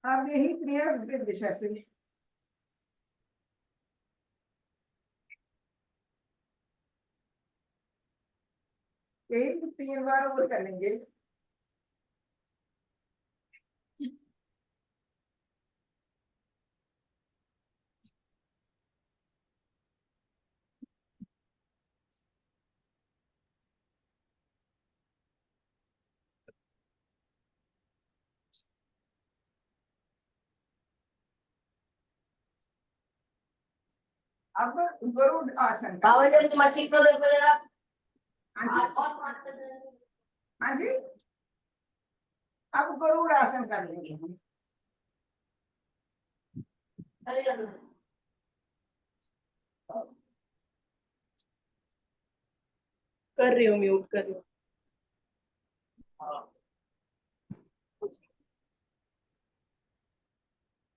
आप यही क्रिया विपरीत दिशा से। यही 3 बार और कर लेंगे। अब गरुड़ आसन का। मशीन को देखो जरा। हाँ जी। हाँ जी। अब गरुड़ आसन कर लेंगे हम। कर रही हूँ, म्यूट कर रही हूँ।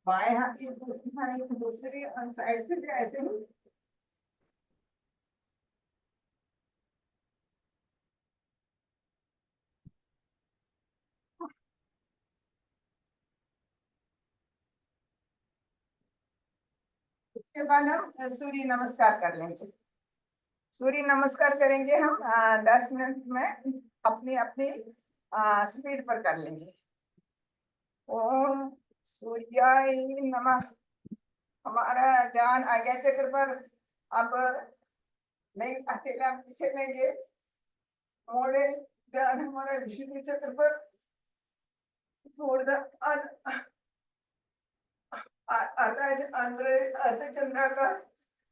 बाएं हाथ की दूसरी साइड से भी ऐसे ही। इसके बाद हम सूर्य नमस्कार कर लेंगे। सूर्य नमस्कार करेंगे हम 10 मिनट में अपनी अपनी स्पीड पर कर लेंगे। ओम सूर्याय नमः। हमारा ध्यान आज्ञा चक्र पर। अब नहीं अकेला पीछे लेंगे। मोड़े ध्यान हमारा विशुद्ध चक्र पर। अर्ध चंद्र का।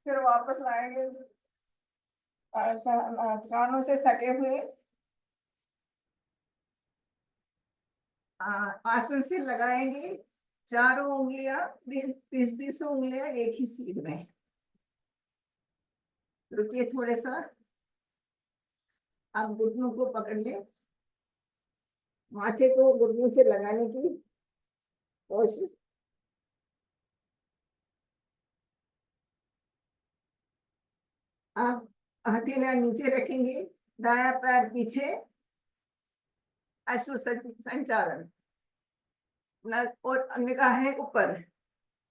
फिर वापस लाएंगे। कानों से सटे हुए आसन से लगाएंगे। चारों उंगलियां 20-20 उंगलियां एक ही सीध में। रुकिए थोड़े सा। आप घुटनों को पकड़ ले। माथे को घुटनों से लगाने की कोशिश। आप हथेलियां नीचे रखेंगे। दाया पैर पीछे। अश्व संचालन। और निगाहें ऊपर।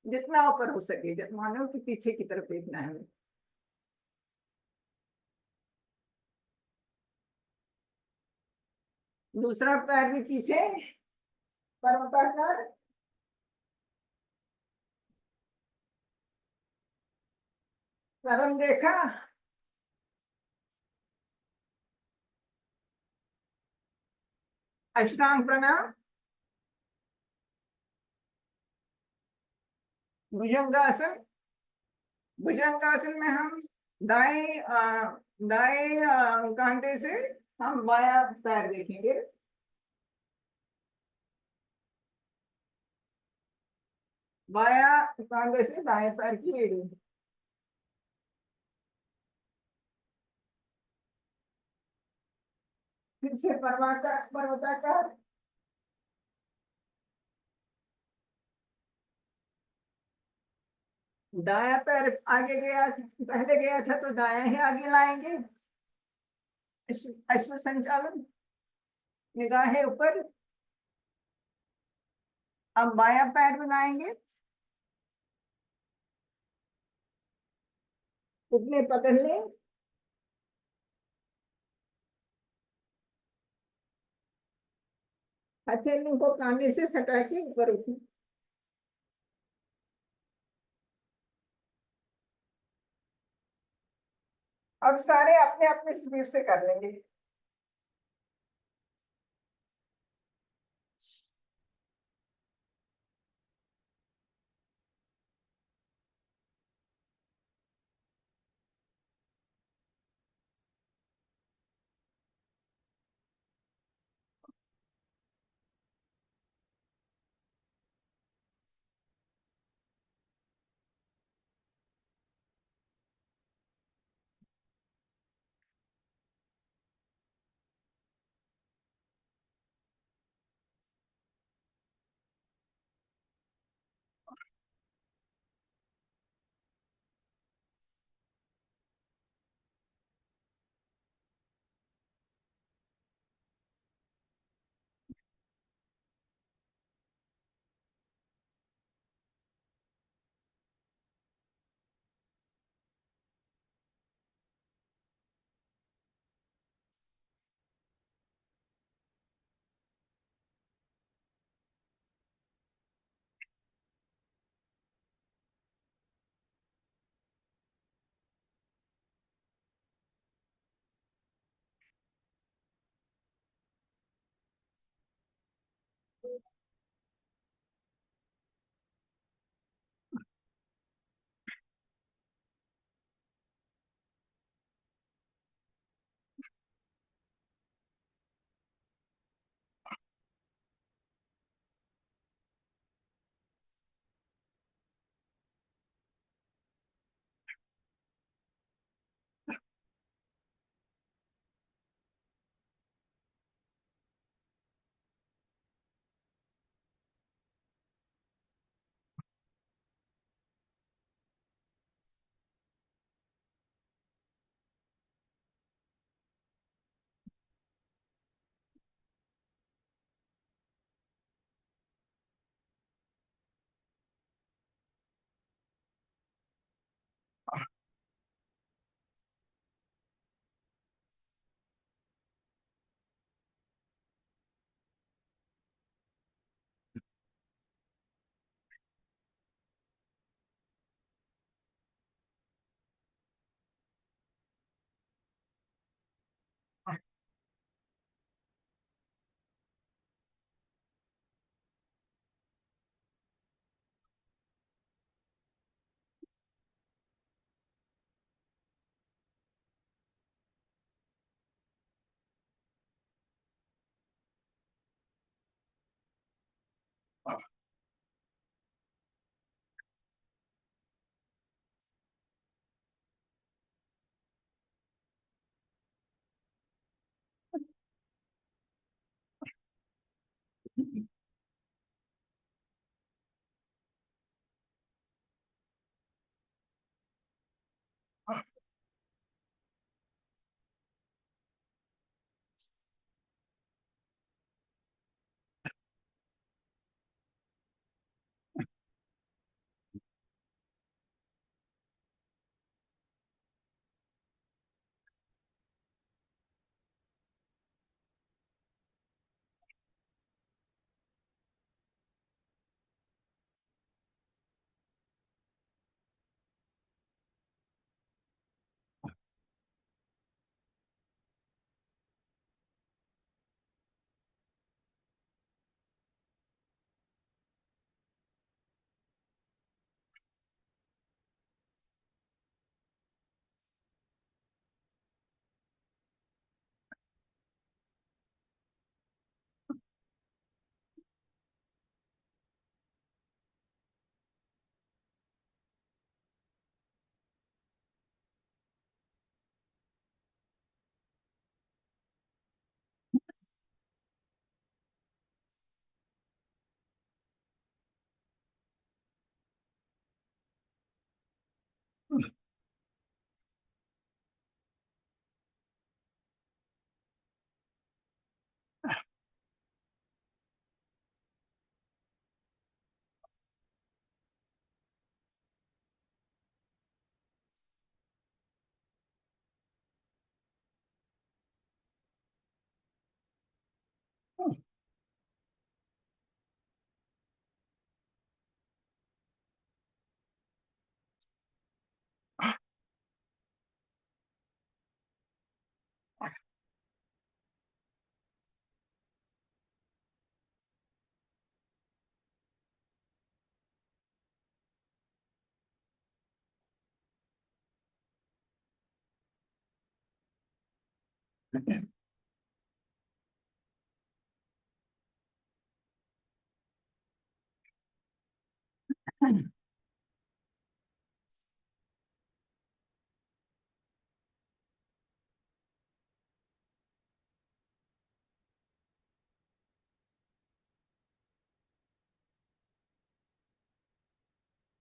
जितना ऊपर हो सके, जब मानो कि पीछे की तरफ देखना है। दूसरा पैर भी पीछे। पर्वताकार। सरल रेखा। अष्टांग प्रणाम। भुजंगासन। भुजंगासन में हम दाएं कंधे से हम बायां पैर देखेंगे। बायां कंधे से दाएं पैर की एड़ी। फिर से पर्वताकार। दायां पैर आगे गया, पहले गया था तो दायां ही आगे लाएंगे। अश्व संचालन। निगाहें ऊपर। अब बायां पैर बनाएंगे। घुटने पकड़ लें। हथेलियों को कांधे से सटा के ऊपर उठें। अब सारे अपने अपने स्पीड से कर लेंगे।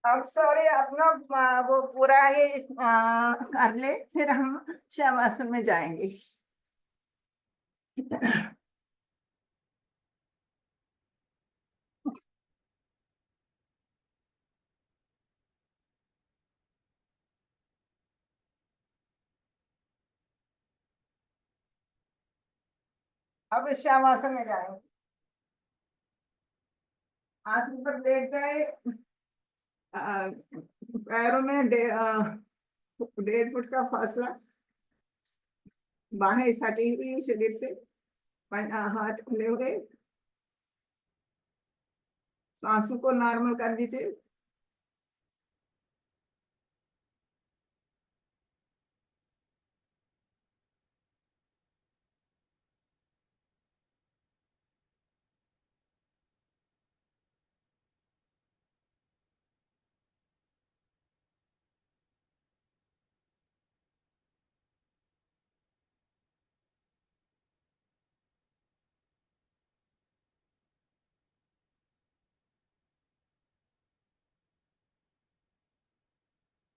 अब सॉरी अपना वो पूरा ये कर ले, फिर हम शवासन में जाएंगे। अब शवासन में जाएंगे। हाथ ऊपर लेट जाए, पैरों में 1.5 फुट का फासला, बाहें सटी हुई शरीर से, हाथ खुले हुए, सांसों को नॉर्मल कर दीजिए।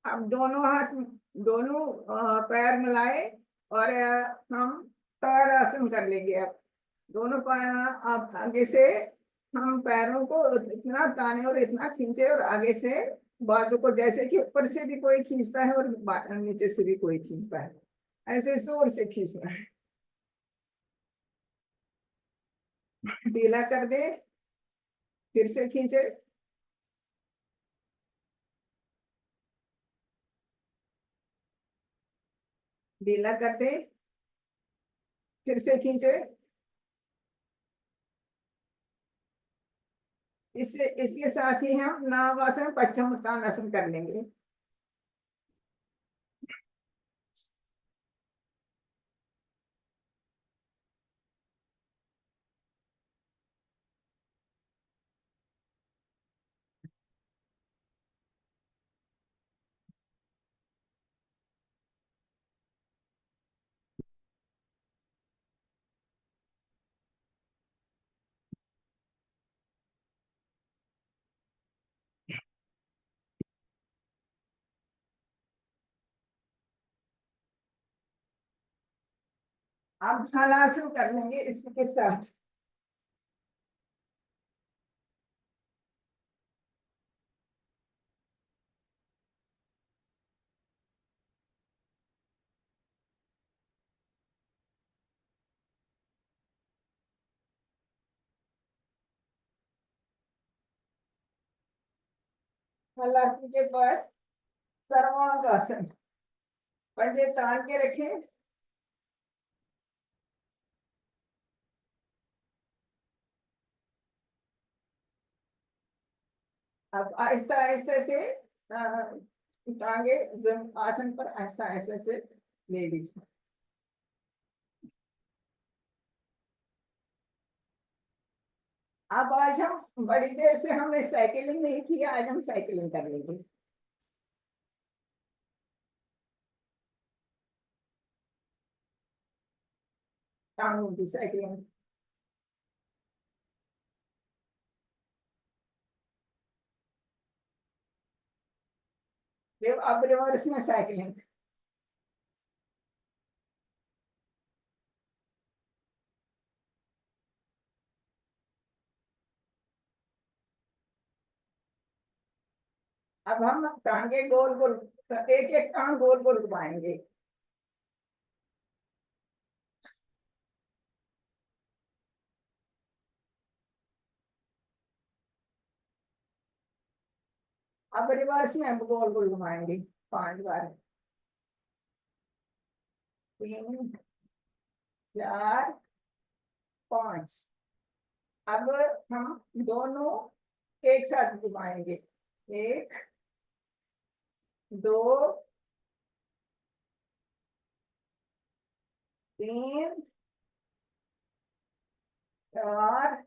अब दोनों हाथ, दोनों पैर मिलाए, और हम पैर आसन कर लेंगे। अब दोनों पैर, अब आगे से हम पैरों को इतना ताने और इतना खींचे, और आगे से बाजू को, जैसे कि ऊपर से भी कोई खींचता है और नीचे से भी कोई खींचता है, ऐसे जोर से खींचना है। ढीला कर दे, फिर से खींचे, ढीला कर दे, फिर से खींचे। इससे इसके साथ ही हम नवासन पश्चिमोत्तानासन कर लेंगे। अब हलासन कर लेंगे इसके साथ। हलासन के बाद सर्वांगासन। पंजे तान के रखें। अब आहिस्ता आहिस्ता से टांगे आसन पर आहिस्ता आहिस्ता से ले लीजिए। अब आज हम बड़ी देर से हमने साइकिलिंग नहीं किया, आज हम साइकिलिंग कर लेंगे। टांगों की साइकिलिंग। अब रिवर्स में साइकिलिंग। अब हम टांगे गोल गोल, एक एक टांग गोल गोल घुमाएंगे। अब रिवर्स में हम गोल गोल घुमाएंगे 5 बार। 3, 4, 5। अब हम दोनों एक साथ घुमाएंगे। 1, 2, 3, 4,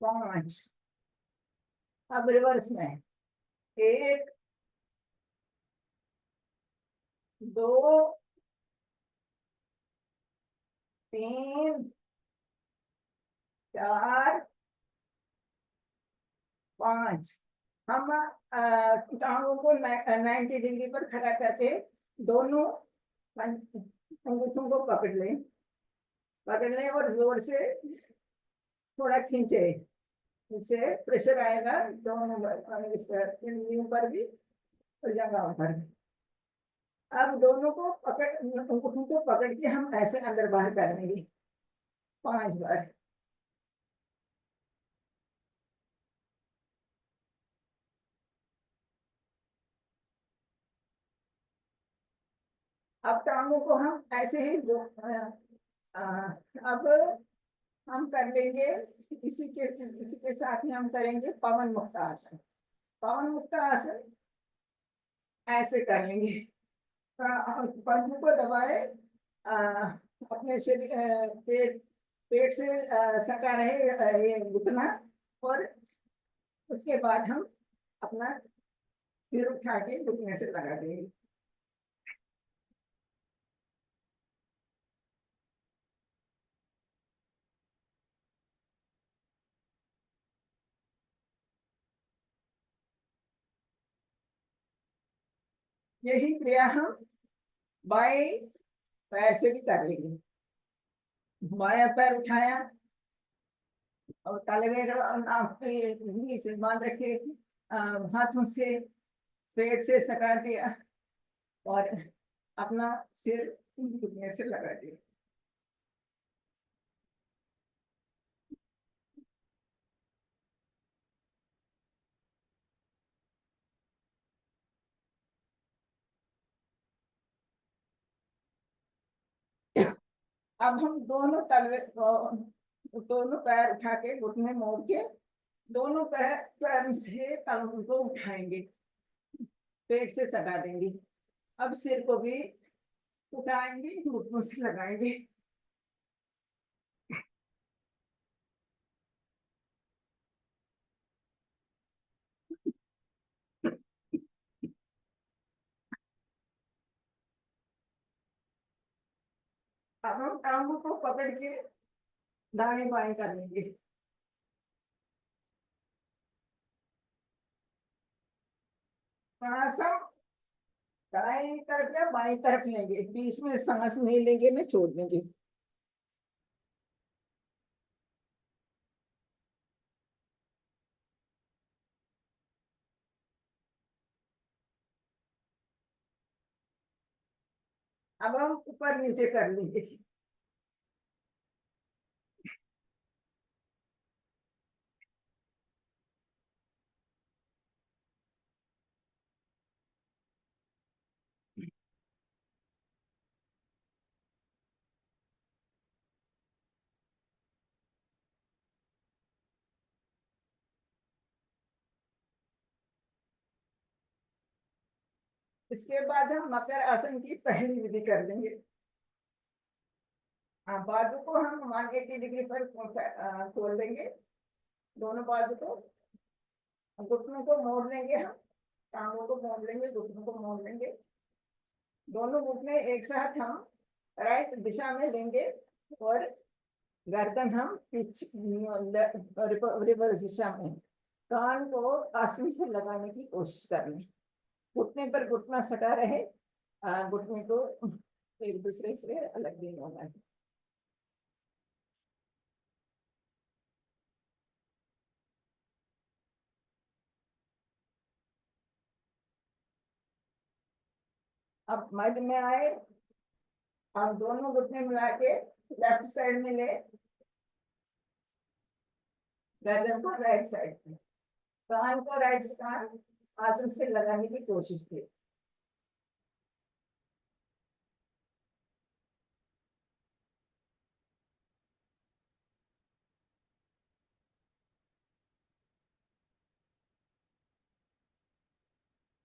5। अब रिवर्स में 1, 2, 3, 4, 5। हम टांगों को 90 डिग्री पर खड़ा करके दोनों अंगूठों को पकड़ लें और जोर से थोड़ा खींचे। इससे प्रेशर आएगा दोनों इस पर, पर भी और जगहों पर भी। अब दोनों को अंगूठों को पकड़ के हम ऐसे अंदर बाहर करेंगे 5 बार। अब टांगों को हम ऐसे ही अब हम कर लेंगे। इसी के साथ ही हम करेंगे पवन मुक्तासन। पवन मुक्तासन ऐसे कर लेंगे। पंखों को दबाए, अपने शरीर पेट से सटा रहे ये घुटना। और उसके बाद हम अपना सिर उठा के घुटने से लगा देंगे। यही क्रिया हम बाएं पैर से भी कर लेंगे। बायां पैर उठाया और तलवे से बांध रखे, हाथों से पेट से सटा दिया और अपना सिर घुटने से लगा दिया। अब हम दोनों पैर उठा के घुटने मोड़ के दोनों पैर से तलवों को उठाएंगे, पेट से सटा देंगे। अब सिर को भी उठाएंगे, घुटनों से लगाएंगे। अब हम टांगों को पकड़ के दाएं बाएं कर लेंगे। प्राणायाम दाएं तरफ या बाएं तरफ लेंगे, बीच में सांस नहीं लेंगे ना, छोड़ देंगे। अब हम ऊपर नीचे कर लेंगे। इसके बाद हम मकर आसन की पहली विधि कर लेंगे। हाँ, बाजू को हम 180 डिग्री पर खोल देंगे, दोनों बाजू को। घुटनों को मोड़ लेंगे हम, टांगों को मोड़ लेंगे, घुटनों को मोड़ लेंगे। दोनों घुटने एक साथ हम राइट दिशा में लेंगे, और गर्दन हम रिवर्स दिशा में। कान को आसन से लगाने की कोशिश कर लें, घुटने पर घुटना सटा रहे, घुटने को एक दूसरे से अलग नहीं होना है। अब मध्य में आए, आप दोनों घुटने मिला के लेफ्ट साइड में ले, गर्दन को राइट साइड में, कान को राइट कान आसन से लगाने की कोशिश की।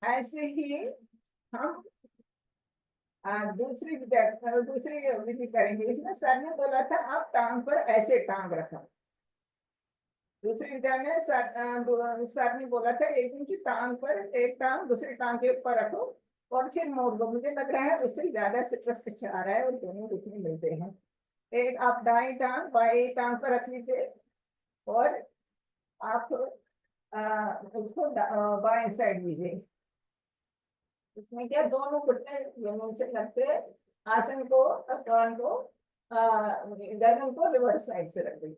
ऐसे ही हम दूसरी विधि करेंगे। इसमें सर ने बोला था आप टांग पर ऐसे टांग रखा। दूसरी विधा में सर ने बोला था एक दिन की टांग पर एक टांग दूसरी टांग के ऊपर रखो और फिर मोड़ दो। मुझे लग रहा है उससे ज्यादा सिट्रस अच्छा आ रहा है और दोनों रुकने मिलते हैं। एक आप दाएं टांग बाएं टांग पर रख लीजिए, और आप उसको बाएं साइड लीजिए। इसमें क्या, दोनों घुटने जमीन से लगते, आसन को कान को गर्दन को रिवर्स साइड से रख दीजिए।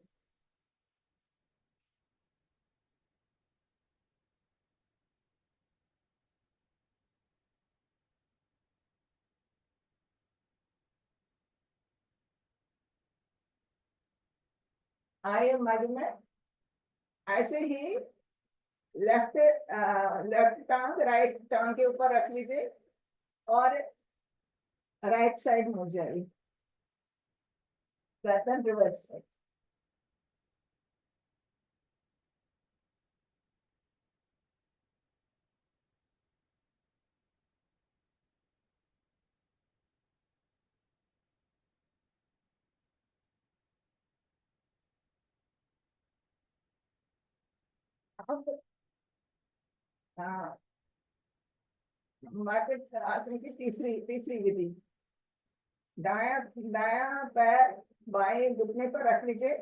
आइए मध्य में। ऐसे ही लेफ्ट लेफ्ट टांग राइट टांग के ऊपर रख लीजिए, और राइट साइड मुड़ जाइए, गर्दन रिवर्स साइड। अब हाँ, मार्केट आसन की तीसरी तीसरी विधि। दाया दाया पैर बाएं घुटने पर रख लीजिए,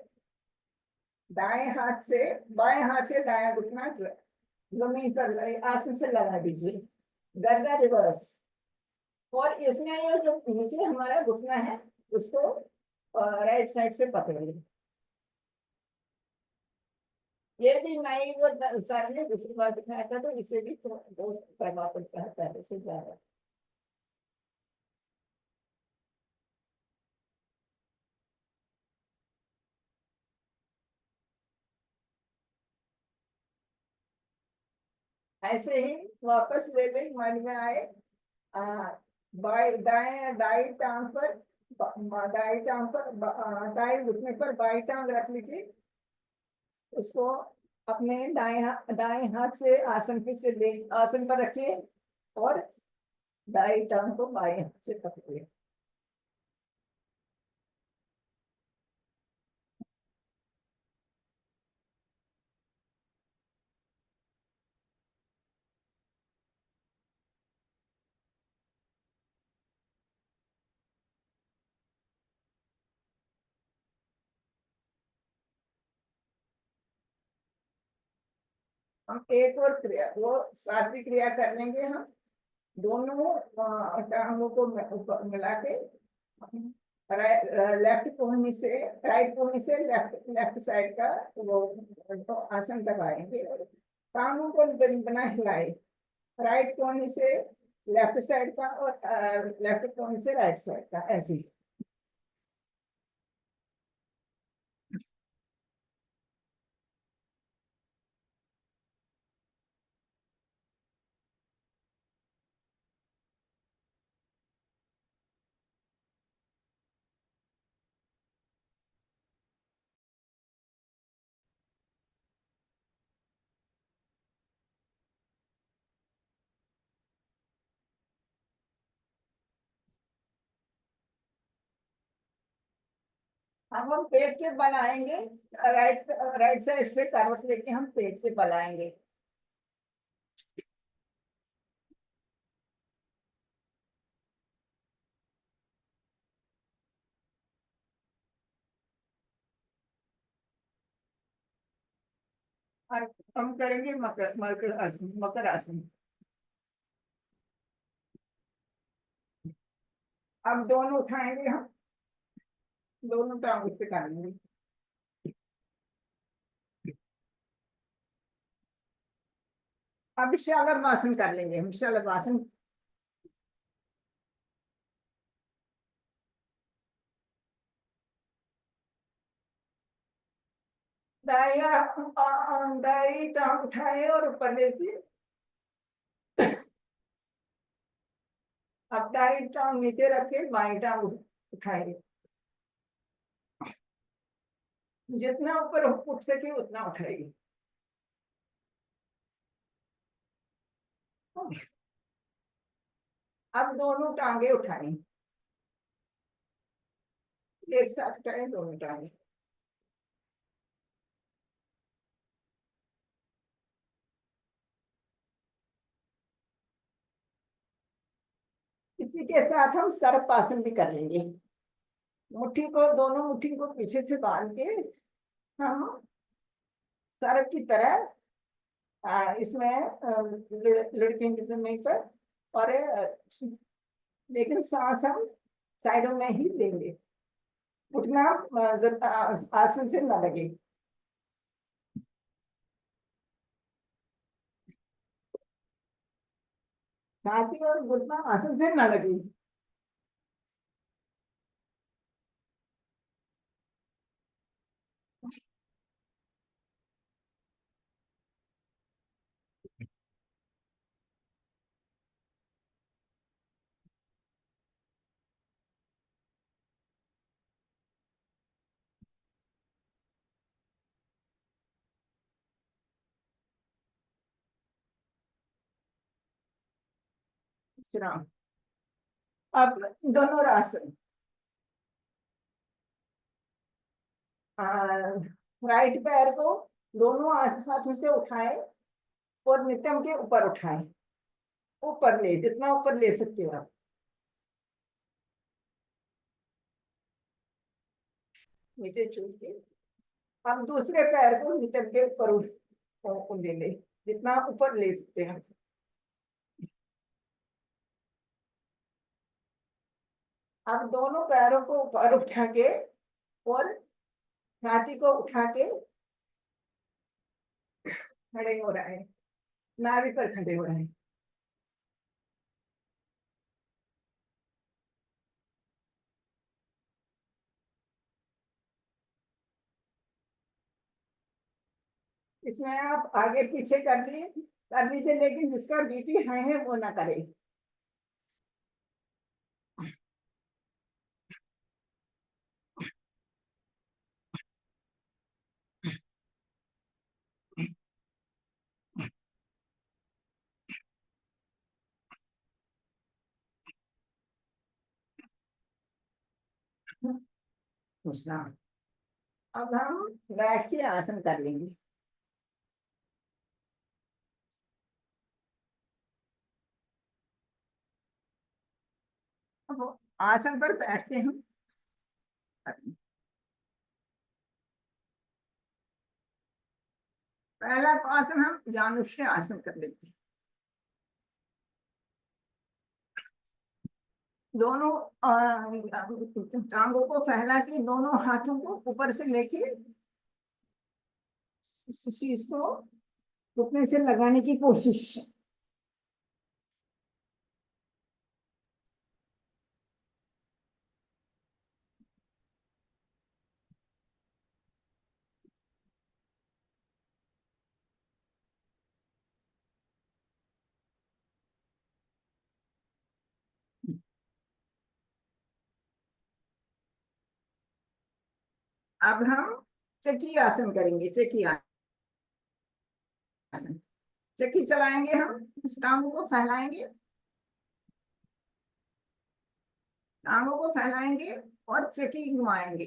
दाएं हाथ से बाएं हाथ से दाया घुटना जमीन पर आसन से लगा दीजिए, गर्दन रिवर्स। और इसमें ये जो नीचे हमारा घुटना है उसको राइट साइड से पकड़िए। ये भी नहीं, वो सर ने दूसरी बार दिखाया था, तो इसे भी बहुत प्रभाव पड़ता है पहले से ज्यादा। ऐसे ही वापस ले ले, मन में आए, आ, बाई दाएं दाई टांग पर दाई टांग पर दाई घुटने पर बाई टांग रख लीजिए। उसको अपने दाएं हाथ से आसन पे से ले आसन पर रखिए, और दाई टांग को बाएं हाथ से पकड़िए। हम एक और क्रिया, वो सातवीं क्रिया कर लेंगे हम। दोनों टांगों को मिला के लेफ्ट कोहनी से राइट कोहनी से लेफ्ट लेफ्ट साइड का वो तो आसन लगाएंगे। टांगों को बना हिलाए, राइट कोहनी से लेफ्ट साइड का और लेफ्ट कोहनी से राइट साइड का, ऐसे। अब हम पेट के बल आएंगे, राइट राइट साइड से करवट लेके हम पेट के बल आएंगे। और हम करेंगे मकर मकर आसन, मकर आसन। अब दोनों उठाएंगे हम, दोनों टांग पे करेंगे। अब शलभासन कर लेंगे हम, शलभासन। दाई टांग उठाए और ऊपर लेके, अब दाई टांग नीचे रखे, बाई टांग उठाए, जितना ऊपर उठ सके उतना उठाएगी। अब दोनों टांगे उठाएं, एक साथ उठाए दोनों टांगे। इसी के साथ हम सर्पासन भी कर लेंगे। मुट्ठी को, दोनों मुट्ठी को पीछे से बांध के हम सर्प की तरह इसमें लड़कियों के समय पर, और लेकिन सांस हम साइडों में ही लेंगे, उठना आसन से न लगे। छाती और घुटना आसन से न लगे। विश्राम। अब दोनों आसन, राइट पैर को दोनों हाथों से उठाए और नितंब के ऊपर उठाए, ऊपर ले, जितना ऊपर ले सकते हो आप। नीचे छू के हम दूसरे पैर को नितंब के ऊपर ले ले, जितना ऊपर ले सकते हैं। अब दोनों पैरों को ऊपर उठा के और छाती को उठा के खड़े हो रहा है, नाभि पर खड़े हो रहे हैं। इसमें आप आगे पीछे कर लीजिए, लेकिन जिसका बीपी हाई है वो ना करे। विश्राम। अब हम बैठ के आसन कर लेंगे। अब आसन पर बैठते हैं। पहला आसन हम जानुष्य आसन कर लेते हैं। दोनों टांगों को फैला के दोनों हाथों को ऊपर से लेके इस चीज को घुटने से लगाने की कोशिश। अब हम चक्की आसन करेंगे। चक्की आसन, चक्की चलाएंगे हम, टांगों को फैलाएंगे, टांगों को फैलाएंगे और चक्की घुमाएंगे।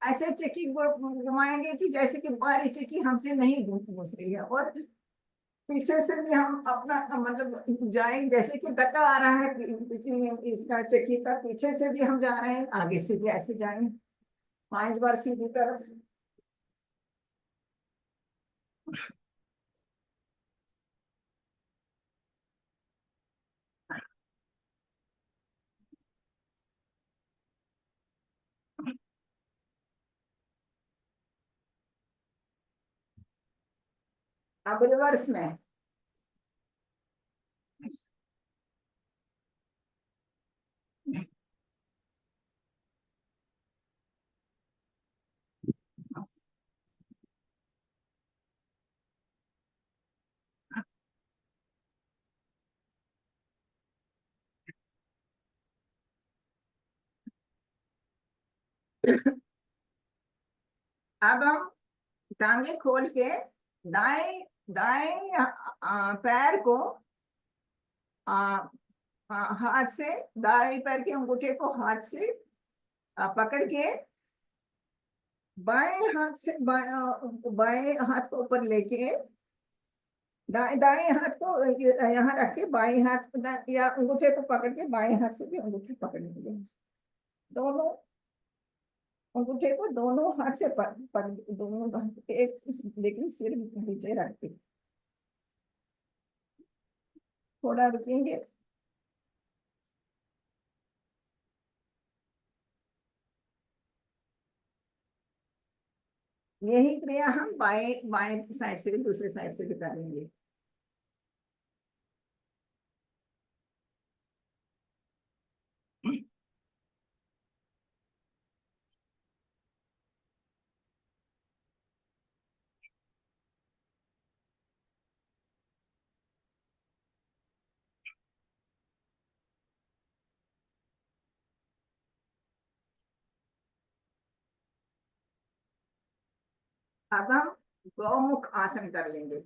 ऐसे चक्की घुमाएंगे कि जैसे कि बाहरी चक्की हमसे नहीं घुस रही है, और पीछे से भी हम अपना मतलब जाएंगे, जैसे कि धक्का आ रहा है पीछे इसका चक्की का, पीछे से भी हम जा रहे हैं, आगे से भी ऐसे जाएंगे 5 बार सीधी तरफ। अब रिवर्स में। अब हम टांगे खोल के दाएं दाएं पैर को आ, हाथ से, दाएं पैर के अंगूठे को हाथ से पकड़ के बाएं हाथ से बाएं हाथ को ऊपर लेके दाएं दाएं हाथ को यहाँ रख के बाएं हाथ या अंगूठे को पकड़ के बाएं हाथ से भी अंगूठे पकड़ेंगे। दोनों अंगूठे को दोनों हाथ से दोनों एक, लेकिन सिर नीचे रख के थोड़ा रुकेंगे। यही क्रिया हम बाएं बाएं साइड से भी, दूसरे साइड से भी करेंगे। अब हम गौमुख आसन कर लेंगे।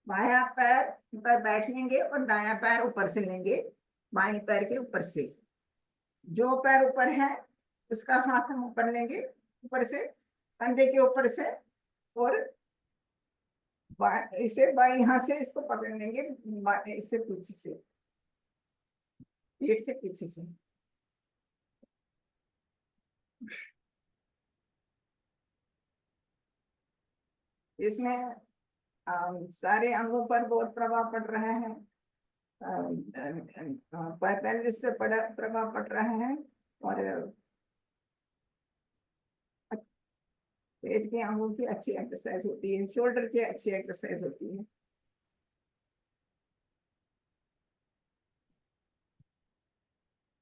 बायां पैर पर बैठ लेंगे और दायां पैर ऊपर से लेंगे, बाएं पैर के ऊपर से। जो पैर ऊपर है उसका हाथ हम ऊपर लेंगे, ऊपर से कंधे के ऊपर से, और इसे बाएं हाथ से इसको पकड़ लेंगे, इससे पीछे से, पीठ के पीछे से। इसमें सारे अंगों पर बहुत प्रभाव पड़ रहा है। पैरालिसिस पे प्रभाव पड़ रहा है, और पेट के अंगों की अच्छी एक्सरसाइज होती है, शोल्डर की अच्छी एक्सरसाइज होती है।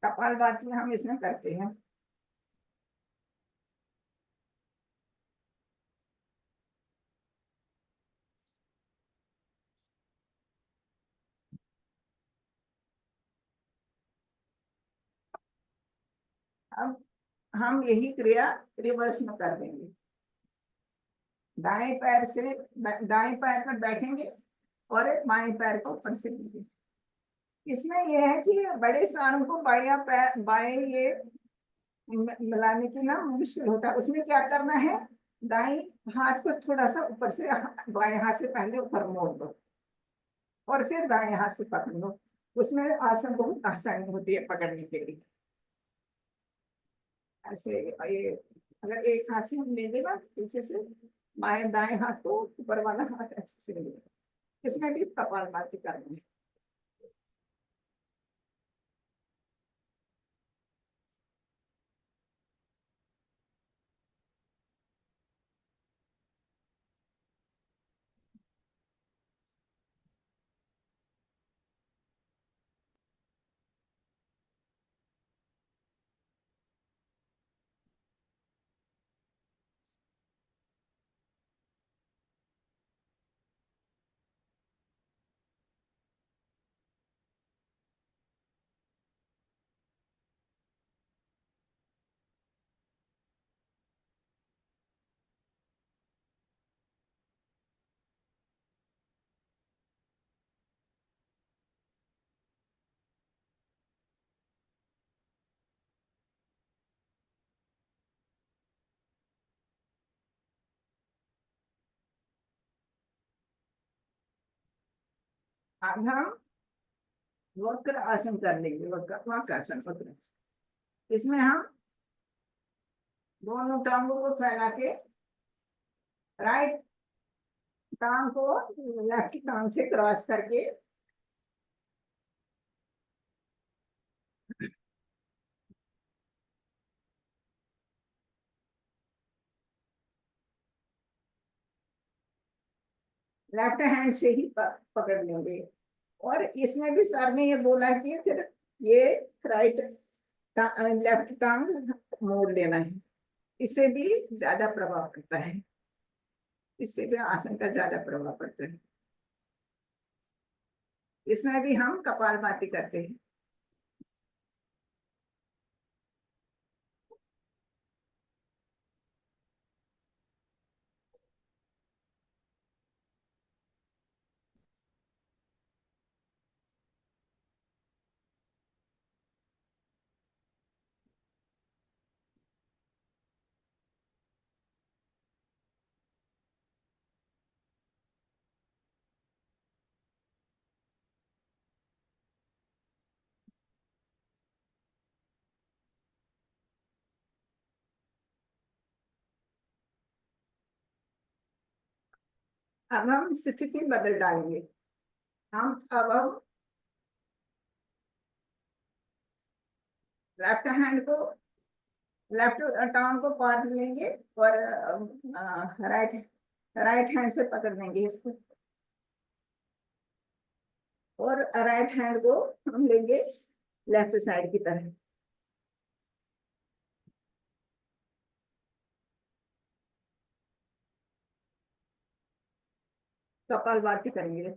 कपालभाति हम इसमें करते हैं। अब हम यही क्रिया रिवर्स में कर देंगे। दाएं पैर से दाएं पैर पर बैठेंगे और बाएं पैर को ऊपर से लीजिए। इसमें यह है कि बड़े सारों को बाया पैर बाएं ये मिलाने की ना मुश्किल होता है। उसमें क्या करना है, दाएं हाथ को थोड़ा सा ऊपर से, बाएं हाथ से पहले ऊपर मोड़ दो और फिर दाएं हाथ से पकड़ लो। उसमें आसन बहुत आसानी होती है पकड़ने के लिए। ऐसे ये अगर एक हाथ से हम ले लेगा पीछे से, बाएं दाएं हाथ को ऊपर वाला हाथ अच्छे से लेंगे। इसमें भी कपालभाति करनी है। अब हम वक्र आसन कर लेंगे। वक्र आसन, वक्र आसन। इसमें हम दोनों टांगों को फैला के राइट टांग को लेफ्ट टांग से क्रॉस करके लेफ्ट हैंड से ही पकड़ लेंगे। और इसमें भी सर ने ये बोला कि फिर ये राइट लेफ्ट टांग मोड़ लेना है। इससे भी ज्यादा प्रभाव पड़ता है। इससे भी आसन का ज्यादा प्रभाव पड़ता है। इसमें भी हम कपालभाति करते हैं। अब हम स्थिति बदल डालेंगे। हम लेफ्ट हैंड को, लेफ्ट टांग को पार लेंगे और राइट राइट हैंड से पकड़ लेंगे इसको। और राइट हैंड को हम लेंगे लेफ्ट साइड की तरफ। कपालभाति करेंगे।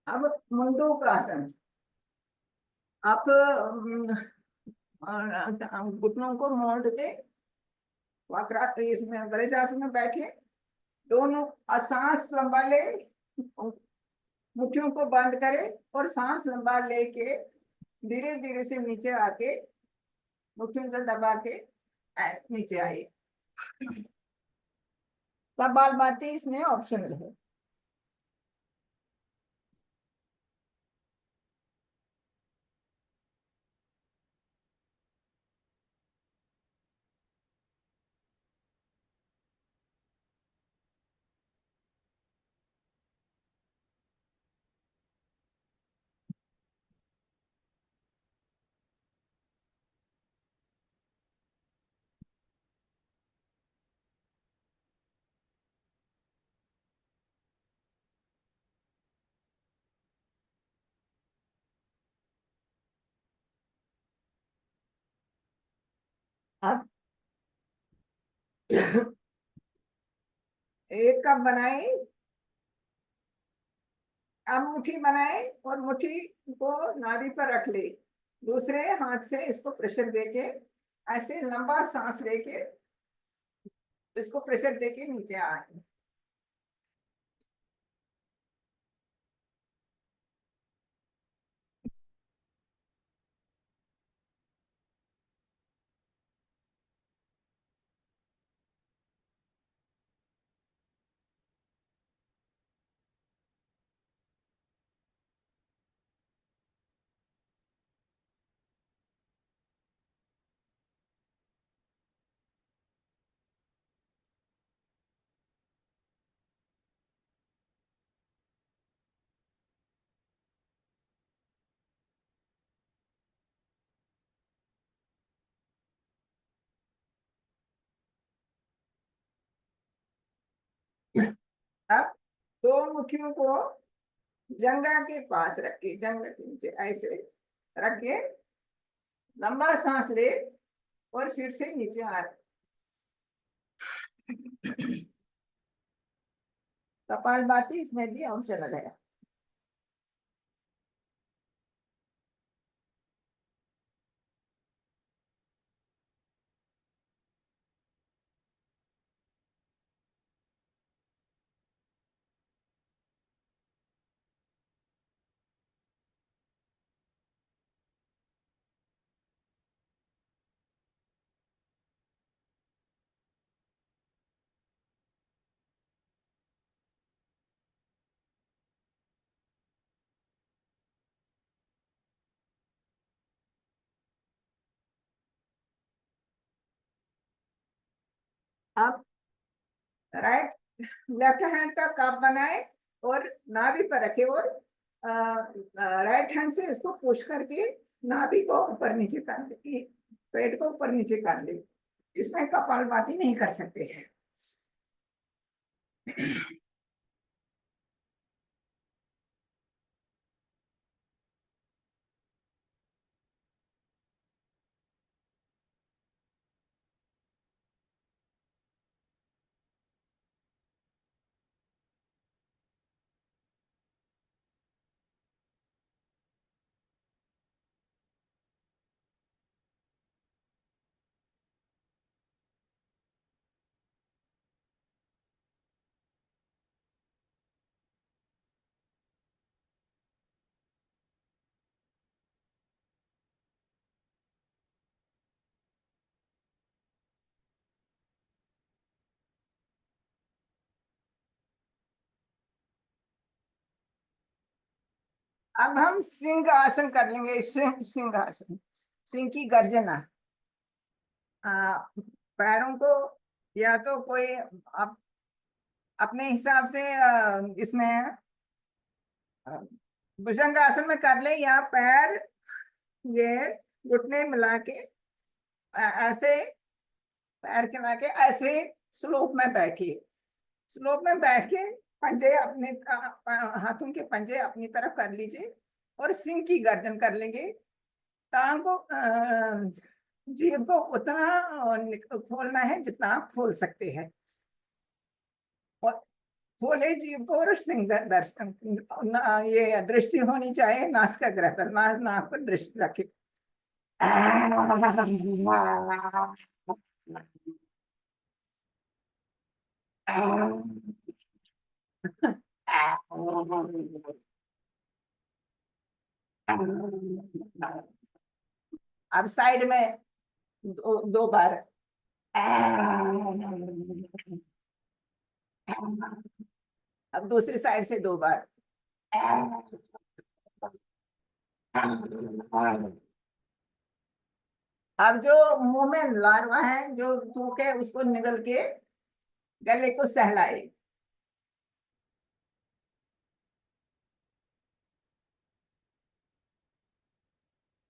अब मुंडू का आसन। आप घुटनों को मोड़ के वक्र इसमें वज्रासन में बैठे, दोनों सांस लंबा ले, मुट्ठियों को बंद करे और सांस लंबा लेके धीरे धीरे से नीचे आके मुट्ठियों से दबा के नीचे आए। कपालभाति इसमें ऑप्शनल है। अब एक कप बनाए, अब मुट्ठी बनाए और मुट्ठी को नाभि पर रख ले। दूसरे हाथ से इसको प्रेशर देके ऐसे लंबा सांस लेके इसको प्रेशर देके नीचे आए। मुट्ठियों को जंघा के पास रख के, जंघा के नीचे ऐसे रख के लंबा सांस ले और फिर से नीचे आ। कपालभाति इसमें भी ऑप्शनल है। अब राइट लेफ्ट हैंड का कप बनाए और नाभि पर रखे और राइट हैंड से इसको पुश करके नाभि को ऊपर नीचे कर ले, पेट को ऊपर नीचे कर ले। इसमें कपालभाति नहीं कर सकते हैं। अब हम सिंह आसन कर लेंगे। सिंह आसन, सिंह की गर्जना। पैरों को या तो कोई अपने हिसाब से इसमें भुजंग आसन में कर ले, या पैर ये घुटने मिला के ऐसे पैर खिला के ऐसे स्लोप में बैठिए। स्लोप में बैठ के पंजे अपने हाथों के पंजे अपनी तरफ कर लीजिए और सिंह की गर्दन कर लेंगे। टांग को जीभ को उतना खोलना है जितना आप खोल सकते हैं, और खोले जीभ को और सिंह दर्शन ये दृष्टि होनी चाहिए नासिकाग्र पर, नाक पर दृष्टि रखे। अब साइड में दो बार। अब दूसरी साइड से दो बार। अब जो मुंह में लार्वा है, जो थूक है, उसको निगल के गले को सहलाए।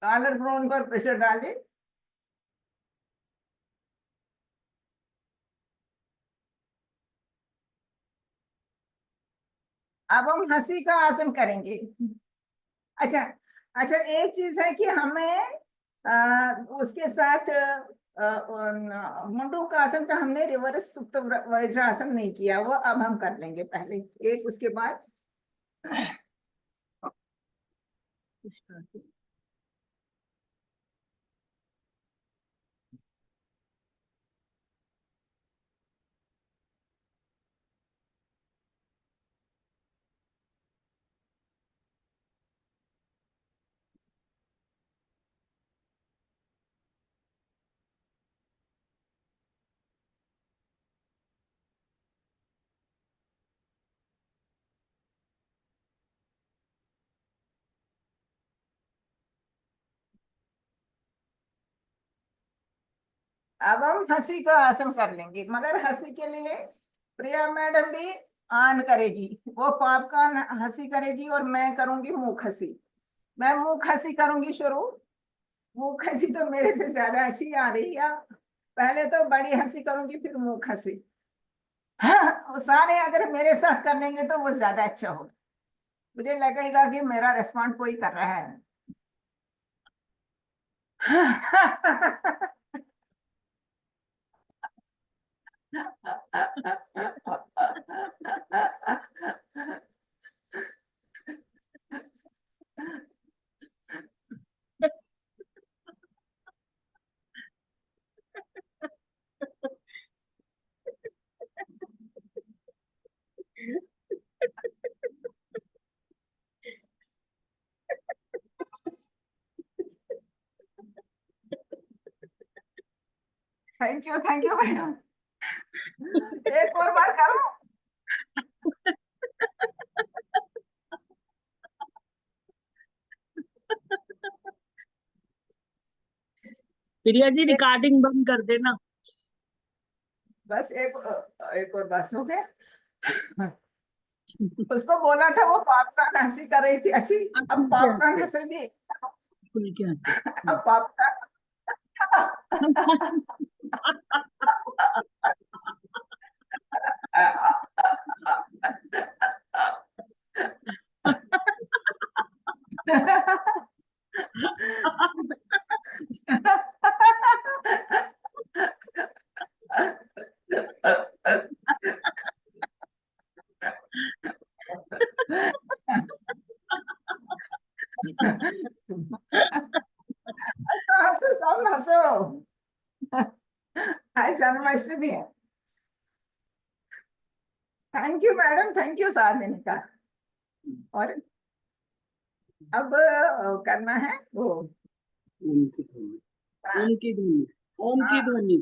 कॉलर बोन पर प्रेशर डाले। अब हम हंसी का आसन करेंगे। अच्छा, अच्छा, एक चीज है कि हमें उसके साथ मुंडू का आसन का हमने रिवर्स सुप्त वज्रासन नहीं किया, वो अब हम कर लेंगे पहले एक, उसके बाद अब हम हंसी का आसन कर लेंगे, मगर हंसी के लिए प्रिया मैडम भी ऑन करेगी। वो पॉपकॉर्न हंसी करेगी और मैं करूंगी मुख हंसी। मैं मुख हंसी करूंगी शुरू। मुख हंसी तो मेरे से ज्यादा अच्छी आ रही है। पहले तो बड़ी हंसी करूंगी, फिर मुख हंसी। वो सारे अगर मेरे साथ कर लेंगे तो वो ज्यादा अच्छा होगा। मुझे लगेगा कि मेरा रेस्पॉन्ड कोई कर रहा है। Thank you madam. एक और बार करो। प्रिया जी एक, रिकॉर्डिंग बंद कर देना। बस एक और बस हो गया। उसको बोला था वो पॉपकॉर्न हंसी कर रही थी अच्छी। अब अब खुल के पॉपकॉर्न हंसे, हंस रही। खुल के हंसे। अब पॉपकॉर्न। हंसो हंसो सब हंसो। आज जन्माष्टमी है। Thank you madam, thank you साथ देने का। और अब करना है वो। ओम की ध्वनि, ओम की ध्वनि, ओम की हाँ ध्वनि।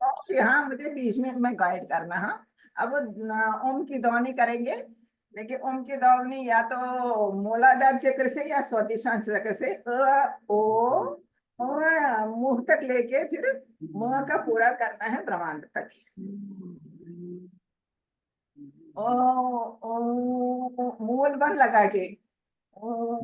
ओके, हाँ मुझे बीच में गाइड करना। हाँ अब ओम की ध्वनि करेंगे। लेकिन ओम की ध्वनि या तो मूलाधार चक्र से या स्वादिष्टांश चक्र से ओ मुंह तक लेके फिर मुंह का पूरा करना है ब्रह्मांड तक। ओ मूल बन लगा के ओ,